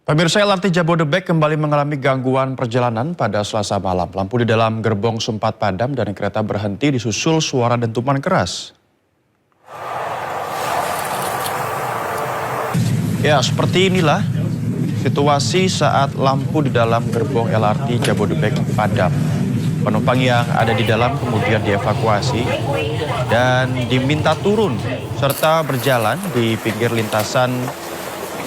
Pemirsa, LRT Jabodebek kembali mengalami gangguan perjalanan pada Selasa malam. Lampu di dalam gerbong sempat padam dan kereta berhenti disusul suara dentuman keras. Ya, seperti inilah situasi saat lampu di dalam gerbong LRT Jabodebek padam. Penumpang yang ada di dalam kemudian dievakuasi dan diminta turun serta berjalan di pinggir lintasan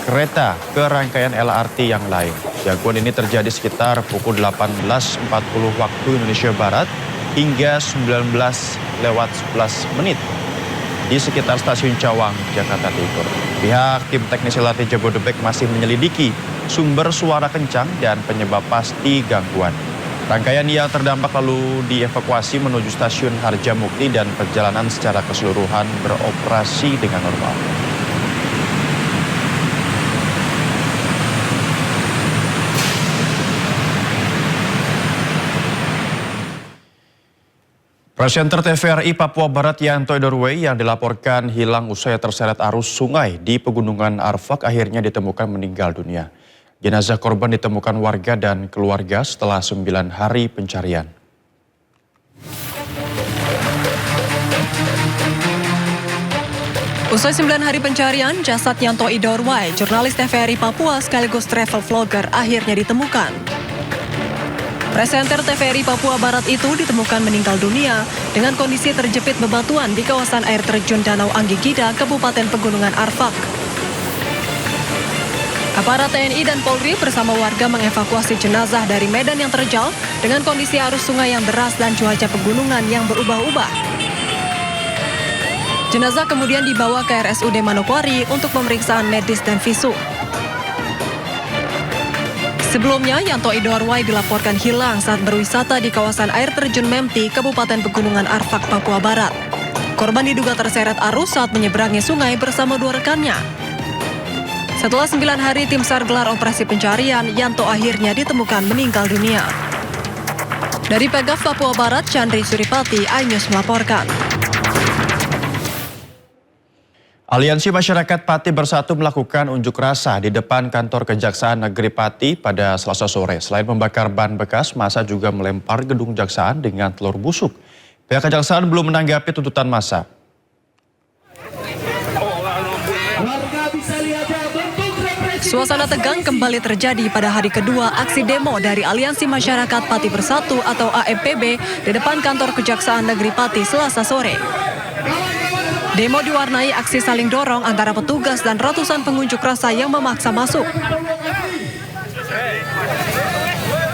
kereta ke rangkaian LRT yang lain. Gangguan ini terjadi sekitar pukul 18.40 waktu Indonesia Barat hingga 19:11 di sekitar stasiun Cawang, Jakarta Timur. Pihak tim teknis LRT Jabodebek masih menyelidiki sumber suara kencang dan penyebab pasti gangguan. Rangkaian yang terdampak lalu dievakuasi menuju stasiun Harjamukti dan perjalanan secara keseluruhan beroperasi dengan normal. Presenter TVRI Papua Barat Yanto Idorway yang dilaporkan hilang usai terseret arus sungai di Pegunungan Arfak akhirnya ditemukan meninggal dunia. Jenazah korban ditemukan warga dan keluarga setelah 9 hari pencarian. Usai 9 hari pencarian, jasad Yanto Idorway, jurnalis TVRI Papua sekaligus travel vlogger, akhirnya ditemukan. Presenter TVRI Papua Barat itu ditemukan meninggal dunia dengan kondisi terjepit bebatuan di kawasan air terjun Danau Anggigida, Kabupaten Pegunungan Arfak. Aparat TNI dan Polri bersama warga mengevakuasi jenazah dari medan yang terjal dengan kondisi arus sungai yang deras dan cuaca pegunungan yang berubah-ubah. Jenazah kemudian dibawa ke RSUD Manokwari untuk pemeriksaan medis dan visum. Sebelumnya, Yanto Idorway dilaporkan hilang saat berwisata di kawasan air terjun Memti, Kabupaten Pegunungan Arfak, Papua Barat. Korban diduga terseret arus saat menyeberangi sungai bersama 2 rekannya. Setelah 9 hari tim SAR gelar operasi pencarian, Yanto akhirnya ditemukan meninggal dunia. Dari Pegaf Papua Barat, Chandri Suripati, iNews melaporkan. Aliansi Masyarakat Pati Bersatu melakukan unjuk rasa di depan kantor Kejaksaan Negeri Pati pada Selasa sore. Selain membakar ban bekas, massa juga melempar gedung kejaksaan dengan telur busuk. Pihak kejaksaan belum menanggapi tuntutan massa. Suasana tegang kembali terjadi pada hari kedua aksi demo dari Aliansi Masyarakat Pati Bersatu atau AMPB di depan kantor Kejaksaan Negeri Pati Selasa sore. Demo diwarnai aksi saling dorong antara petugas dan ratusan pengunjuk rasa yang memaksa masuk.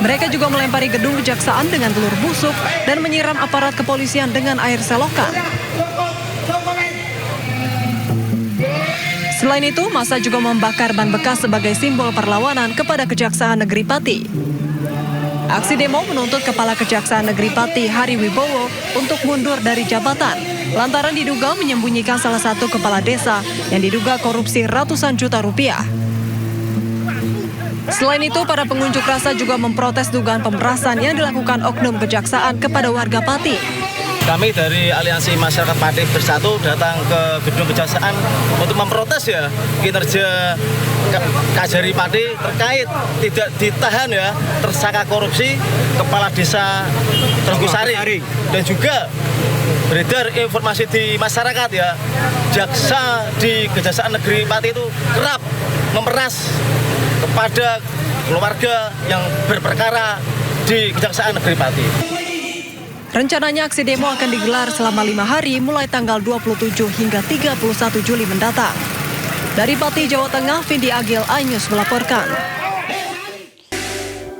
Mereka juga melempari gedung kejaksaan dengan telur busuk dan menyiram aparat kepolisian dengan air selokan. Selain itu, massa juga membakar ban bekas sebagai simbol perlawanan kepada Kejaksaan Negeri Pati. Aksi demo menuntut Kepala Kejaksaan Negeri Pati Hari Wibowo untuk mundur dari jabatan lantaran diduga menyembunyikan salah satu kepala desa yang diduga korupsi ratusan juta rupiah. Selain itu, para pengunjuk rasa juga memprotes dugaan pemerasan yang dilakukan oknum kejaksaan kepada warga Pati. Kami dari Aliansi Masyarakat Pati Bersatu datang ke gedung kejaksaan untuk memprotes ya kinerja Kajari Pati terkait tidak ditahan ya tersangka korupsi Kepala Desa Teguh-Sari dan juga beredar informasi di masyarakat ya jaksa di Kejaksaan Negeri Pati itu kerap memeras kepada keluarga yang berperkara di Kejaksaan Negeri Pati. Rencananya aksi demo akan digelar selama 5 hari mulai tanggal 27 hingga 31 Juli mendatang. Dari Pati, Jawa Tengah, Vindi Agil, iNews melaporkan.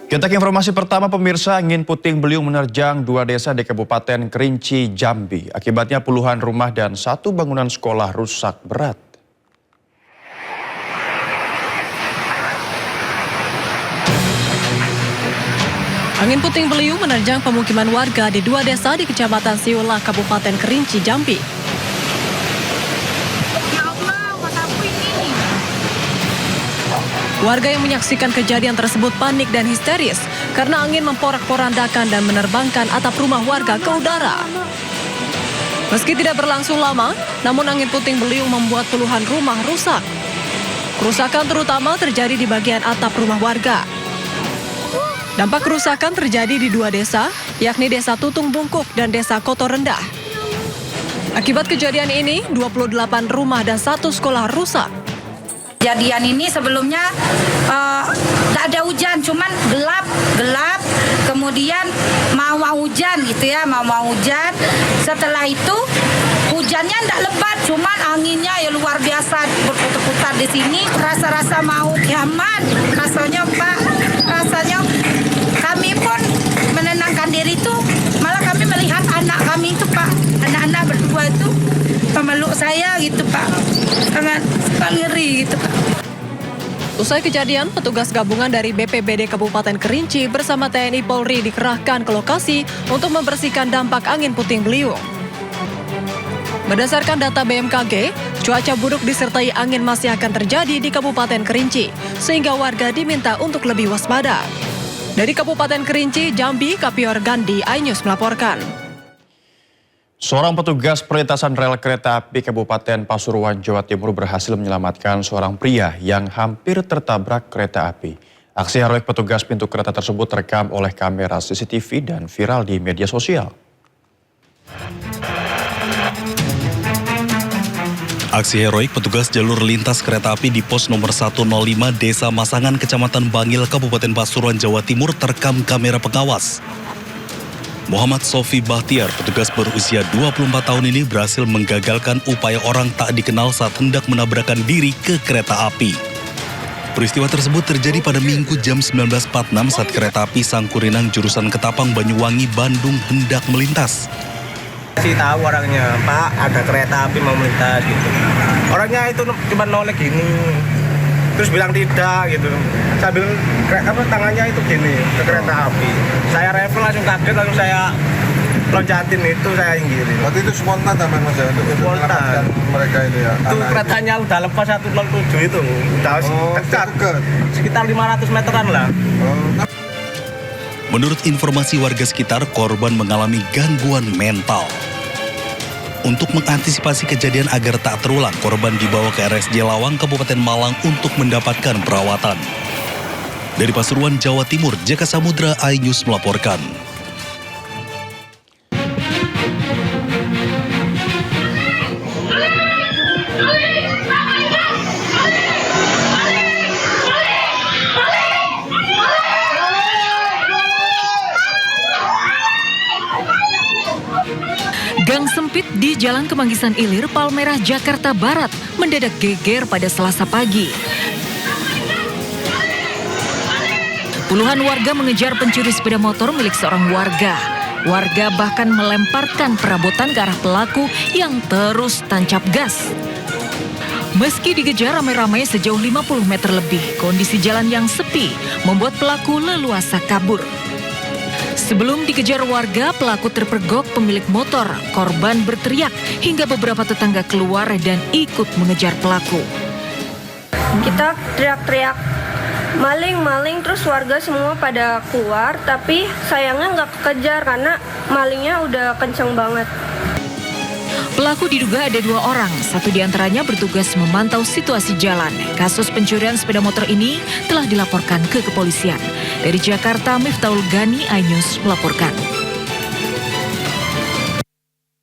Kita ke informasi pertama, pemirsa. Angin puting beliung menerjang 2 desa di Kabupaten Kerinci, Jambi. Akibatnya puluhan rumah dan 1 bangunan sekolah rusak berat. Angin puting beliung menerjang pemukiman warga di 2 desa di Kecamatan Siula, Kabupaten Kerinci, Jambi. Warga yang menyaksikan kejadian tersebut panik dan histeris karena angin memporak-porandakan dan menerbangkan atap rumah warga ke udara. Meski tidak berlangsung lama, namun angin puting beliung membuat puluhan rumah rusak. Kerusakan terutama terjadi di bagian atap rumah warga. Dampak kerusakan terjadi di 2 desa, yakni Desa Tutung Bungkuk dan Desa Koto Rendah. Akibat kejadian ini, 28 rumah dan 1 sekolah rusak. Kejadian ini sebelumnya tak ada hujan, cuman gelap, kemudian mau hujan gitu ya, mau hujan. Setelah itu hujannya tidak lebat, cuman anginnya ya luar biasa berputar-putar di sini. Rasa-rasa mau kiamat, rasanya Pak, rasanya kami pun menenangkan diri itu, malah kami melihat anak kami itu Pak, anak-anak berdua itu memeluk saya gitu Pak, sangat ngeri gitu Pak. Usai kejadian, petugas gabungan dari BPBD Kabupaten Kerinci bersama TNI Polri dikerahkan ke lokasi untuk membersihkan dampak angin puting beliung. Berdasarkan data BMKG, cuaca buruk disertai angin masih akan terjadi di Kabupaten Kerinci, sehingga warga diminta untuk lebih waspada. Dari Kabupaten Kerinci, Jambi, Kapior Gandhi, iNews melaporkan. Seorang petugas perlintasan rel kereta api Kabupaten Pasuruan, Jawa Timur berhasil menyelamatkan seorang pria yang hampir tertabrak kereta api. Aksi heroik petugas pintu kereta tersebut terekam oleh kamera CCTV dan viral di media sosial. Aksi heroik petugas jalur lintas kereta api di pos nomor 105 Desa Masangan, Kecamatan Bangil, Kabupaten Pasuruan, Jawa Timur terekam kamera pengawas. Muhammad Sofi Bahtiar, petugas berusia 24 tahun ini berhasil menggagalkan upaya orang tak dikenal saat hendak menabrakkan diri ke kereta api. Peristiwa tersebut terjadi pada Minggu jam 19.46 saat kereta api Sangkurinang jurusan Ketapang, Banyuwangi, Bandung hendak melintas. Kasih tahu orangnya, Pak, ada kereta api mau melintas gitu. Orangnya itu cuma noleh gini, terus bilang tidak gitu. Sambil tangannya itu gini ke kereta api. Saya refleks langsung kaget, langsung saya loncatin itu, saya inggirin. Waktu itu spontan teman Mas ya untuk menyelamatkan mereka itu ya. Itu keretanya udah lepas 107 itu, udah dekat, sekitar 500 meteran lah. Menurut informasi warga sekitar, korban mengalami gangguan mental. Untuk mengantisipasi kejadian agar tak terulang, korban dibawa ke RSJ Lawang, Kabupaten Malang untuk mendapatkan perawatan. Dari Pasuruan, Jawa Timur, Jaka Samudra, iNews melaporkan. Gang sempit di Jalan Kemanggisan Ilir, Palmerah, Jakarta Barat mendadak geger pada Selasa pagi. Puluhan warga mengejar pencuri sepeda motor milik seorang warga. Warga bahkan melemparkan perabotan ke arah pelaku yang terus tancap gas. Meski dikejar ramai-ramai sejauh 50 meter lebih, kondisi jalan yang sepi membuat pelaku leluasa kabur. Sebelum dikejar warga, pelaku terpergok pemilik motor. Korban berteriak hingga beberapa tetangga keluar dan ikut mengejar pelaku. Kita teriak-teriak maling, terus warga semua pada keluar, tapi sayangnya nggak kekejar karena malingnya udah kenceng banget. Pelaku diduga ada 2 orang, satu diantaranya bertugas memantau situasi jalan. Kasus pencurian sepeda motor ini telah dilaporkan ke kepolisian. Dari Jakarta, Miftahul Gani, iNews melaporkan.